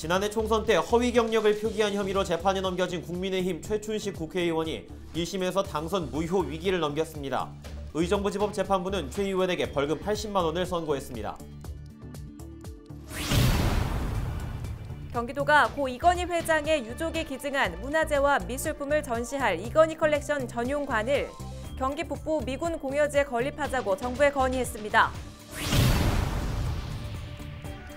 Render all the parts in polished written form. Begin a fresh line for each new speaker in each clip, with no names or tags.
지난해 총선 때 허위 경력을 표기한 혐의로 재판에 넘겨진 국민의힘 최춘식 국회의원이 1심에서 당선 무효 위기를 넘겼습니다. 의정부지법 재판부는 최 의원에게 벌금 80만 원을 선고했습니다.
경기도가 고 이건희 회장의 유족이 기증한 문화재와 미술품을 전시할 이건희 컬렉션 전용관을 경기 북부 미군 공여지에 건립하자고 정부에 건의했습니다.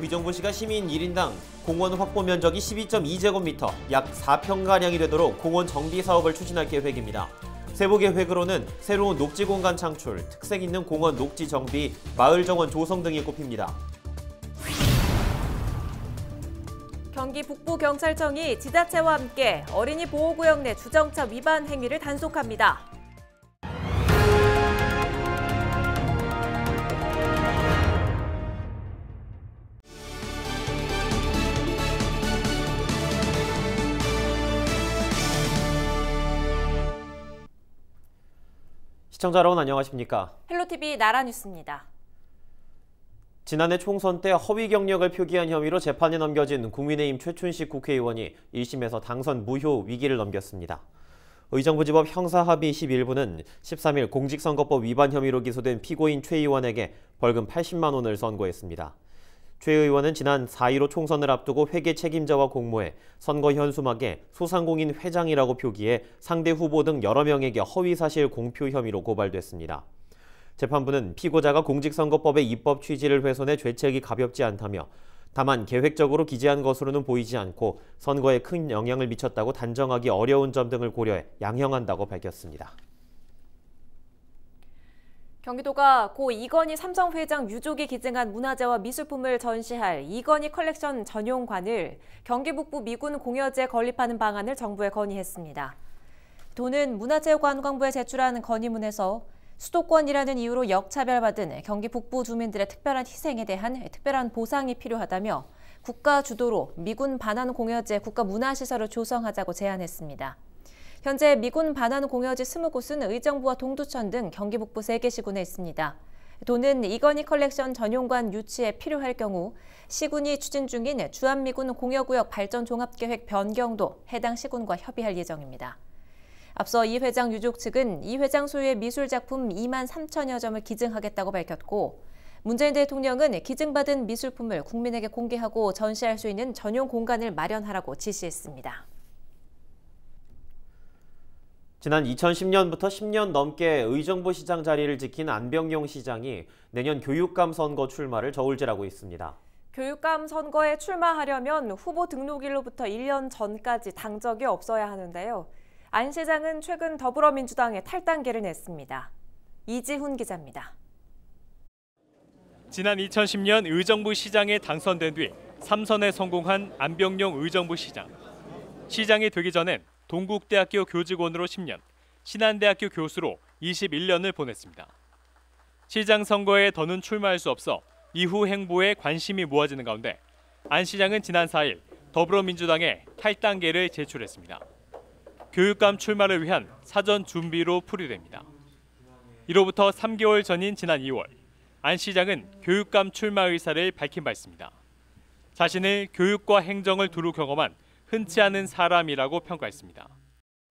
의정부시가 시민 1인당 공원 확보 면적이 12.2제곱미터, 약 4평가량이 되도록 공원 정비 사업을 추진할 계획입니다. 세부 계획으로는 새로운 녹지 공간 창출, 특색 있는 공원 녹지 정비, 마을 정원 조성 등이 꼽힙니다.
경기 북부경찰청이 지자체와 함께 어린이 보호구역 내 주정차 위반 행위를 단속합니다.
시청자 여러분 안녕하십니까?
헬로TV 나라뉴스입니다.
지난해 총선 때 허위 경력을 표기한 혐의로 재판에 넘겨진 국민의힘 최춘식 국회의원이 1심에서 당선 무효 위기를 넘겼습니다. 의정부지법 형사합의 11부는 13일 공직선거법 위반 혐의로 기소된 피고인 최 의원에게 벌금 80만 원을 선고했습니다. 최 의원은 지난 4.15 총선을 앞두고 회계 책임자와 공모해 선거 현수막에 소상공인 회장이라고 표기해 상대 후보 등 여러 명에게 허위사실 공표 혐의로 고발됐습니다. 재판부는 피고자가 공직선거법의 입법 취지를 훼손해 죄책이 가볍지 않다며 다만 계획적으로 기재한 것으로는 보이지 않고 선거에 큰 영향을 미쳤다고 단정하기 어려운 점 등을 고려해 양형한다고 밝혔습니다.
경기도가 고 이건희 삼성 회장 유족이 기증한 문화재와 미술품을 전시할 이건희 컬렉션 전용관을 경기 북부 미군 공여지에 건립하는 방안을 정부에 건의했습니다. 도는 문화체육관광부에 제출한 건의문에서 수도권이라는 이유로 역차별받은 경기 북부 주민들의 특별한 희생에 대한 특별한 보상이 필요하다며 국가 주도로 미군 반환 공여지에 국가문화시설을 조성하자고 제안했습니다. 현재 미군 반환 공여지 20곳은 의정부와 동두천 등 경기 북부 3개 시군에 있습니다. 도는 이건희 컬렉션 전용관 유치에 필요할 경우 시군이 추진 중인 주한미군 공여구역 발전 종합계획 변경도 해당 시군과 협의할 예정입니다. 앞서 이 회장 유족 측은 이 회장 소유의 미술작품 2만 3천여 점을 기증하겠다고 밝혔고 문재인 대통령은 기증받은 미술품을 국민에게 공개하고 전시할 수 있는 전용 공간을 마련하라고 지시했습니다.
지난 2010년부터 10년 넘게 의정부 시장 자리를 지킨 안병용 시장이 내년 교육감 선거 출마를 저울질하고 있습니다.
교육감 선거에 출마하려면 후보 등록일로부터 1년 전까지 당적이 없어야 하는데요. 안 시장은 최근 더불어민주당에 탈당계를 냈습니다. 이지훈 기자입니다.
지난 2010년 의정부 시장에 당선된 뒤 3선에 성공한 안병용 의정부 시장. 시장이 되기 전엔 동국대학교 교직원으로 10년, 신한대학교 교수로 21년을 보냈습니다. 시장 선거에 더는 출마할 수 없어 이후 행보에 관심이 모아지는 가운데 안 시장은 지난 4일 더불어민주당에 탈당계를 제출했습니다. 교육감 출마를 위한 사전 준비로 풀이됩니다. 이로부터 3개월 전인 지난 2월, 안 시장은 교육감 출마 의사를 밝힌 바 있습니다. 자신을 교육과 행정을 두루 경험한 흔치 않은 사람이라고 평가했습니다.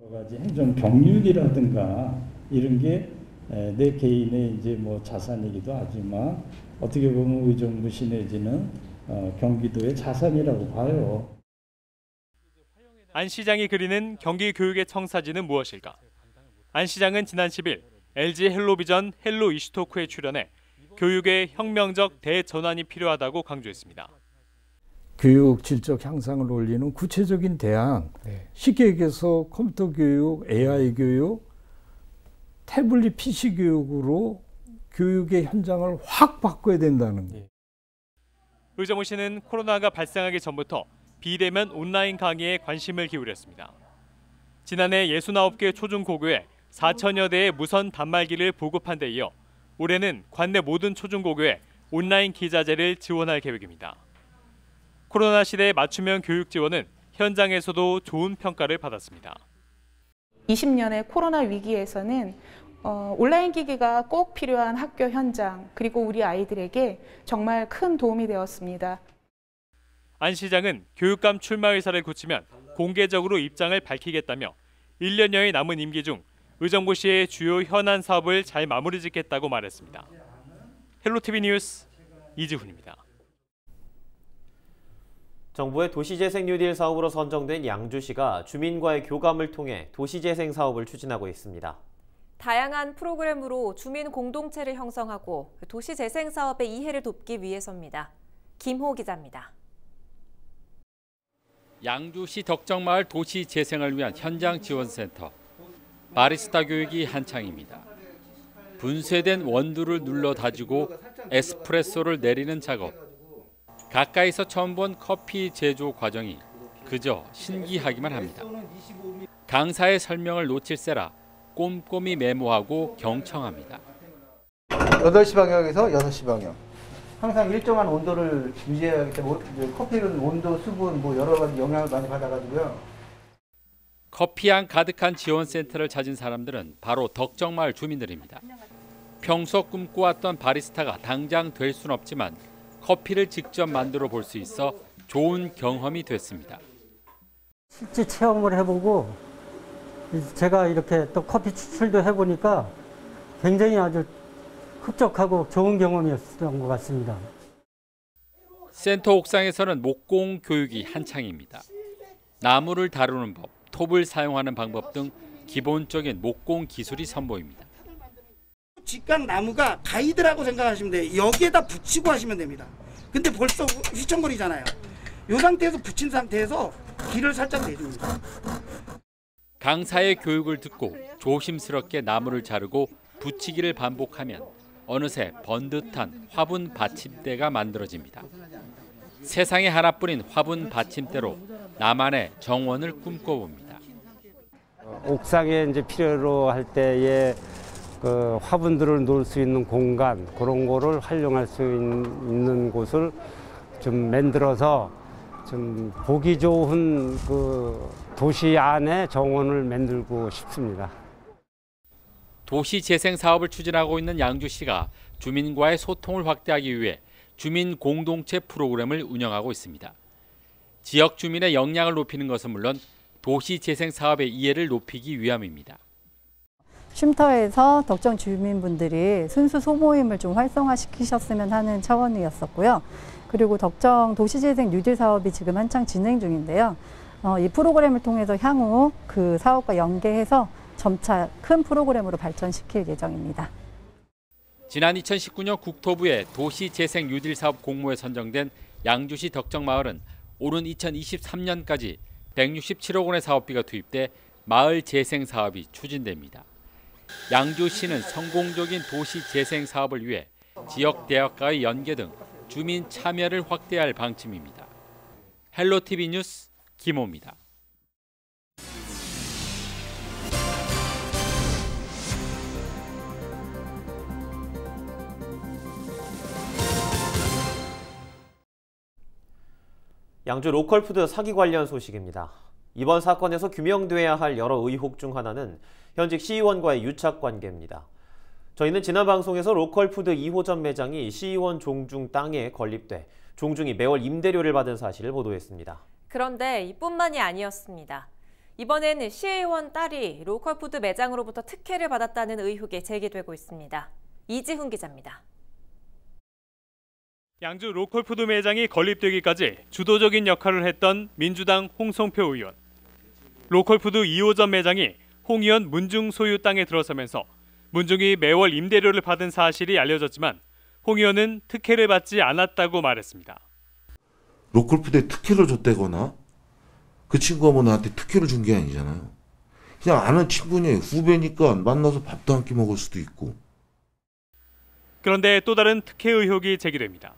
여러 가지 행정 경륜이라든가 이런 게 내 개인의 이제 뭐 자산이기도 하지만 어떻게 보면 의정부시 내지는 경기도의 자산이라고 봐요.
안 시장이 그리는 경기 교육의 청사진은 무엇일까? 안 시장은 지난 10일 LG 헬로비전 헬로 이슈토크에 출연해 교육의 혁명적 대전환이 필요하다고 강조했습니다.
교육 질적 향상을 올리는 구체적인 대안, 쉽게 얘기해서 컴퓨터 교육, AI 교육, 태블릿 PC 교육으로 교육의 현장을 확 바꿔야 된다는 거예요.
의정부시는 코로나가 발생하기 전부터 비대면 온라인 강의에 관심을 기울였습니다. 지난해 69개 초중고교에 4천여 대의 무선 단말기를 보급한 데 이어 올해는 관내 모든 초중고교에 온라인 기자재를 지원할 계획입니다. 코로나 시대의 맞춤형 교육 지원은 현장에서도 좋은 평가를 받았습니다.
20년의 코로나 위기에서는 온라인 기기가 꼭 필요한 학교 현장 그리고 우리 아이들에게 정말 큰 도움이 되었습니다.
안 시장은 교육감 출마 의사를 굳히면 공개적으로 입장을 밝히겠다며 1년여의 남은 임기 중 의정부 시의 주요 현안 사업을 잘 마무리 짓겠다고 말했습니다. 헬로티비 뉴스 이지훈입니다.
정부의 도시재생 뉴딜 사업으로 선정된 양주시가 주민과의 교감을 통해 도시재생 사업을 추진하고 있습니다.
다양한 프로그램으로 주민 공동체를 형성하고 도시재생 사업의 이해를 돕기 위해서입니다. 김호 기자입니다.
양주시 덕정마을 도시재생을 위한 현장 지원센터. 바리스타 교육이 한창입니다. 분쇄된 원두를 눌러 다지고 에스프레소를 내리는 작업. 가까이서 처음 본 커피 제조 과정이 그저 신기하기만 합니다. 강사의 설명을 놓칠세라 꼼꼼히 메모하고 경청합니다.
8시 방향에서 6시 방향. 항상 일정한 온도를 유지해야 하기 때문에 커피는 온도, 수분 여러 가지 영향을 많이 받아가지고요.
커피향 가득한 지원센터를 찾은 사람들은 바로 덕정마을 주민들입니다. 평소 꿈꿔왔던 바리스타가 당장 될 순 없지만 커피를 직접 만들어 볼 수 있어 좋은 경험이 됐습니다.
실제 체험을 해보고 제가 이렇게 또 커피 추출도 해보니까 굉장히 아주 흡족하고 좋은 경험이었던 것 같습니다.
센터 옥상에서는 목공 교육이 한창입니다. 나무를 다루는 법, 톱을 사용하는 방법 등 기본적인 목공 기술이 선보입니다.
직각 나무가 가이드라고 생각하시면 돼요. 여기에다 붙이고 하시면 됩니다. 근데 벌써 휘청거리잖아요. 이 상태에서 붙인 상태에서 길을 살짝 내줍니다.
강사의 교육을 듣고 조심스럽게 나무를 자르고 붙이기를 반복하면 어느새 번듯한 화분 받침대가 만들어집니다. 세상에 하나뿐인 화분 받침대로 나만의 정원을 꿈꿔봅니다.
옥상에 이제 필요로 할 때에 그 화분들을 놓을 수 있는 공간, 그런 거를 활용할 수 있는 곳을 좀 만들어서 좀 보기 좋은 그 도시 안에 정원을 만들고 싶습니다.
도시 재생 사업을 추진하고 있는 양주시가 주민과의 소통을 확대하기 위해 주민 공동체 프로그램을 운영하고 있습니다. 지역 주민의 역량을 높이는 것은 물론 도시 재생 사업의 이해를 높이기 위함입니다.
쉼터에서 덕정 주민분들이 순수 소모임을 좀 활성화시키셨으면 하는 차원이었었고요. 그리고 덕정 도시재생 뉴딜 사업이 지금 한창 진행 중인데요. 이 프로그램을 통해서 향후 그 사업과 연계해서 점차 큰 프로그램으로 발전시킬 예정입니다.
지난 2019년 국토부의 도시재생 뉴딜 사업 공모에 선정된 양주시 덕정마을은 오는 2023년까지 167억 원의 사업비가 투입돼 마을 재생 사업이 추진됩니다. 양주시는 성공적인 도시 재생 사업을 위해 지역 대학과의 연계 등 주민 참여를 확대할 방침입니다. 헬로티비 뉴스 김호입니다.
양주 로컬푸드 사기 관련 소식입니다. 이번 사건에서 규명돼야 할 여러 의혹 중 하나는 현직 시의원과의 유착 관계입니다. 저희는 지난 방송에서 로컬푸드 2호점 매장이 시의원 종중 땅에 건립돼 종중이 매월 임대료를 받은 사실을 보도했습니다.
그런데 이뿐만이 아니었습니다. 이번엔 시의원 딸이 로컬푸드 매장으로부터 특혜를 받았다는 의혹이 제기되고 있습니다. 이지훈 기자입니다.
양주 로컬푸드 매장이 건립되기까지 주도적인 역할을 했던 민주당 홍성표 의원. 로컬푸드 2호점 매장이 홍 의원 문중 소유 땅에 들어서면서 문중이 매월 임대료를 받은 사실이 알려졌지만 홍 의원은 특혜를 받지 않았다고 말했습니다.
로컬푸드에 특혜를 줬다거나 그 친구가 뭐 나한테 특혜를 준 게 아니잖아요. 그냥 아는 친구니 후배니까 만나서 밥도 한 끼 먹을 수도 있고.
그런데 또 다른 특혜 의혹이 제기됩니다.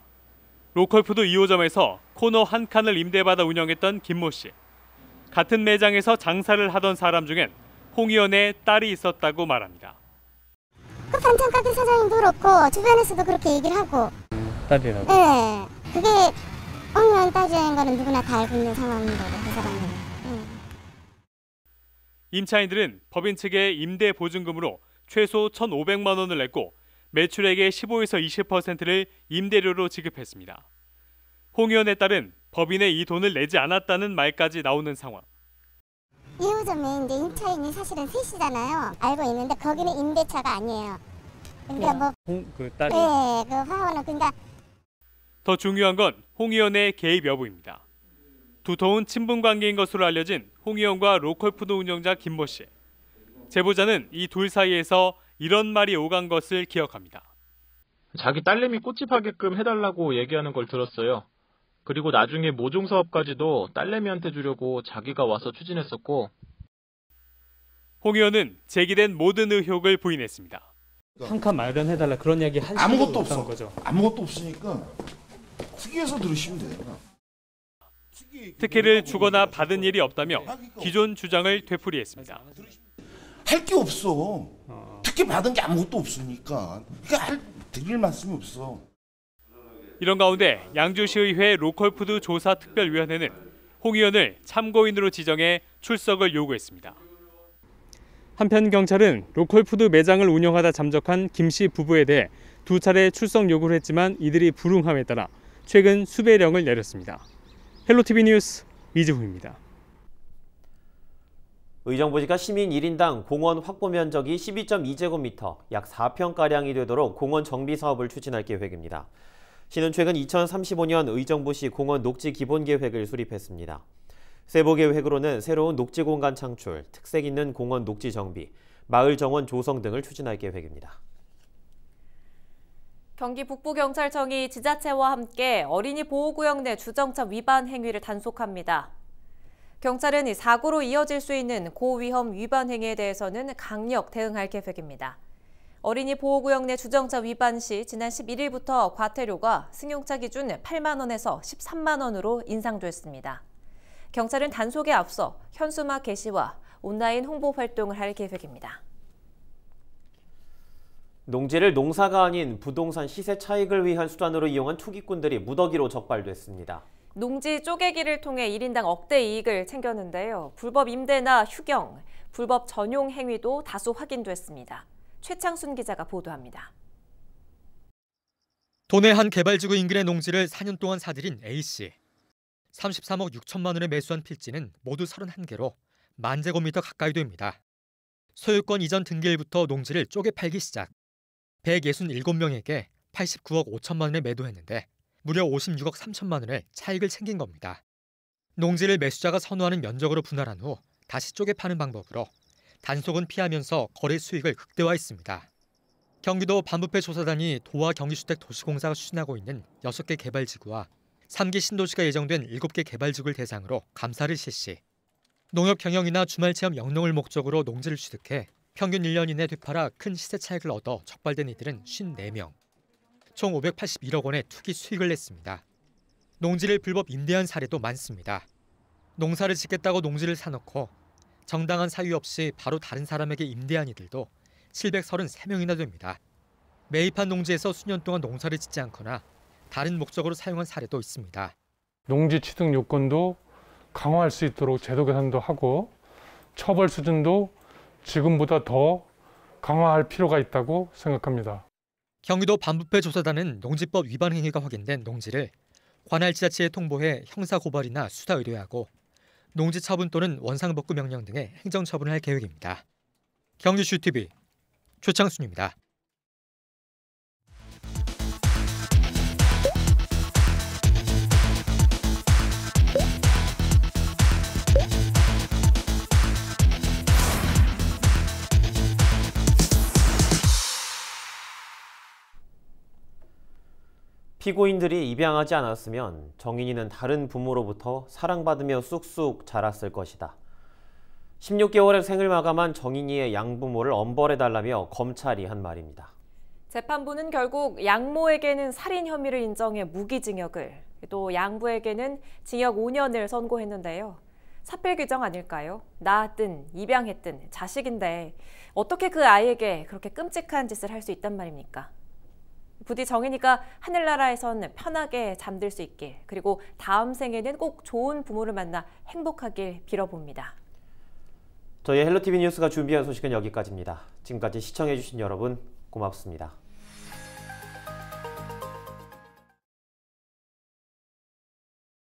로컬푸드 2호점에서 코너 한 칸을 임대받아 운영했던 김모 씨. 같은 매장에서 장사를 하던 사람 중엔 홍 의원의 딸이 있었다고 말합니다.
그 반찬 가게 사장님도 그렇고 주변에서도 그렇게 얘기를 하고.
딸이라고?
네. 그게 홍 의원 딸이라는 거는 누구나 다 알고 있는 상황인 거고 그 사람은.
임차인들은 법인 측에 임대 보증금으로 최소 1,500만 원을 냈고 매출액의 15에서 20%를 임대료로 지급했습니다. 홍 의원의 딸은 법인에 이 돈을 내지 않았다는 말까지 나오는 상황.
2호점에 이제 임차인이 사실은 셋이잖아요. 알고 있는데 거기는 임대차가 아니에요. 그러니까
그 딸이.
네, 그 화원은 그러니까.
더 중요한 건 홍 의원의 개입 여부입니다. 두터운 친분 관계인 것으로 알려진 홍 의원과 로컬푸드 운영자 김모 씨. 제보자는 이 둘 사이에서 이런 말이 오간 것을 기억합니다.
자기 딸내미 꽃집하게끔 해달라고 얘기하는 걸 들었어요. 그리고 나중에 모종 사업까지도 딸내미한테 주려고 자기가 와서 추진했었고.
홍 의원은 제기된 모든 의혹을 부인했습니다.
한 칸 마련해달라 그런 얘기 한
아무것도 없어.
거죠.
아무것도 없으니까 특이해서 들으시면 돼요.
특혜를 주거나 받은 일이 없다며 기존 주장을 되풀이했습니다.
할 게 없어. 특혜 받은 게 아무것도 없으니까. 그러니까 드릴 말씀이 없어.
이런 가운데 양주시의회 로컬푸드 조사특별위원회는 홍 의원을 참고인으로 지정해 출석을 요구했습니다. 한편 경찰은 로컬푸드 매장을 운영하다 잠적한 김 씨 부부에 대해 2차례 출석 요구를 했지만 이들이 불응함에 따라 최근 수배령을 내렸습니다. 헬로티비 뉴스 이지훈입니다.
의정부시가 시민 1인당 공원 확보 면적이 12.2제곱미터, 약 4평가량이 되도록 공원 정비 사업을 추진할 계획입니다. 시는 최근 2035년 의정부시 공원 녹지 기본계획을 수립했습니다. 세부 계획으로는 새로운 녹지 공간 창출, 특색 있는 공원 녹지 정비, 마을 정원 조성 등을 추진할 계획입니다.
경기 북부경찰청이 지자체와 함께 어린이 보호구역 내 주정차 위반 행위를 단속합니다. 경찰은 이 사고로 이어질 수 있는 고위험 위반 행위에 대해서는 강력 대응할 계획입니다. 어린이 보호구역 내 주정차 위반 시 지난 11일부터 과태료가 승용차 기준 8만 원에서 13만 원으로 인상됐습니다. 경찰은 단속에 앞서 현수막 게시와 온라인 홍보 활동을 할 계획입니다.
농지를 농사가 아닌 부동산 시세 차익을 위한 수단으로 이용한 투기꾼들이 무더기로 적발됐습니다.
농지 쪼개기를 통해 1인당 억대 이익을 챙겼는데요. 불법 임대나 휴경, 불법 전용 행위도 다수 확인됐습니다. 최창순 기자가 보도합니다.
도내 한 개발지구 인근의 농지를 4년 동안 사들인 A씨. 33억 6천만 원에 매수한 필지는 모두 31개로 10,000제곱미터 가까이 됩니다. 소유권 이전 등기일부터 농지를 쪼개 팔기 시작. 167명에게 89억 5천만 원에 매도했는데 무려 56억 3천만 원을 차익을 챙긴 겁니다. 농지를 매수자가 선호하는 면적으로 분할한 후 다시 쪼개 파는 방법으로 단속은 피하면서 거래 수익을 극대화했습니다. 경기도 반부패 조사단이 도와 경기주택도시공사가 추진하고 있는 6개 개발지구와 3기 신도시가 예정된 7개 개발지구를 대상으로 감사를 실시. 농협 경영이나 주말체험 영농을 목적으로 농지를 취득해 평균 1년 이내 되팔아 큰 시세 차익을 얻어 적발된 이들은 54명. 총 581억 원의 투기 수익을 냈습니다. 농지를 불법 임대한 사례도 많습니다. 농사를 짓겠다고 농지를 사놓고 정당한 사유 없이 바로 다른 사람에게 임대한 이들도 733명이나 됩니다. 매입한 농지에서 수년 동안 농사를 짓지 않거나 다른 목적으로 사용한 사례도 있습니다.
농지 취득 요건도 강화할 수 있도록 제도 개선도 하고 처벌 수준도 지금보다 더 강화할 필요가 있다고 생각합니다.
경기도 반부패 조사단은 농지법 위반 행위가 확인된 농지를 관할 지자체에 통보해 형사고발이나 수사 의뢰하고 농지 처분 또는 원상복구 명령 등의 행정처분을 할 계획입니다. 경기슈TV 최창순입니다.
피고인들이 입양하지 않았으면 정인이는 다른 부모로부터 사랑받으며 쑥쑥 자랐을 것이다. 16개월의 생을 마감한 정인이의 양부모를 엄벌해달라며 검찰이 한 말입니다.
재판부는 결국 양모에게는 살인 혐의를 인정해 무기징역을, 또 양부에게는 징역 5년을 선고했는데요. 사필 규정 아닐까요? 낳았든 입양했든 자식인데 어떻게 그 아이에게 그렇게 끔찍한 짓을 할 수 있단 말입니까? 부디 정인이가 하늘나라에선 편하게 잠들 수 있길, 그리고 다음 생에는 꼭 좋은 부모를 만나 행복하길 빌어봅니다.
저희 헬로티비 뉴스가 준비한 소식은 여기까지입니다. 지금까지 시청해주신 여러분 고맙습니다.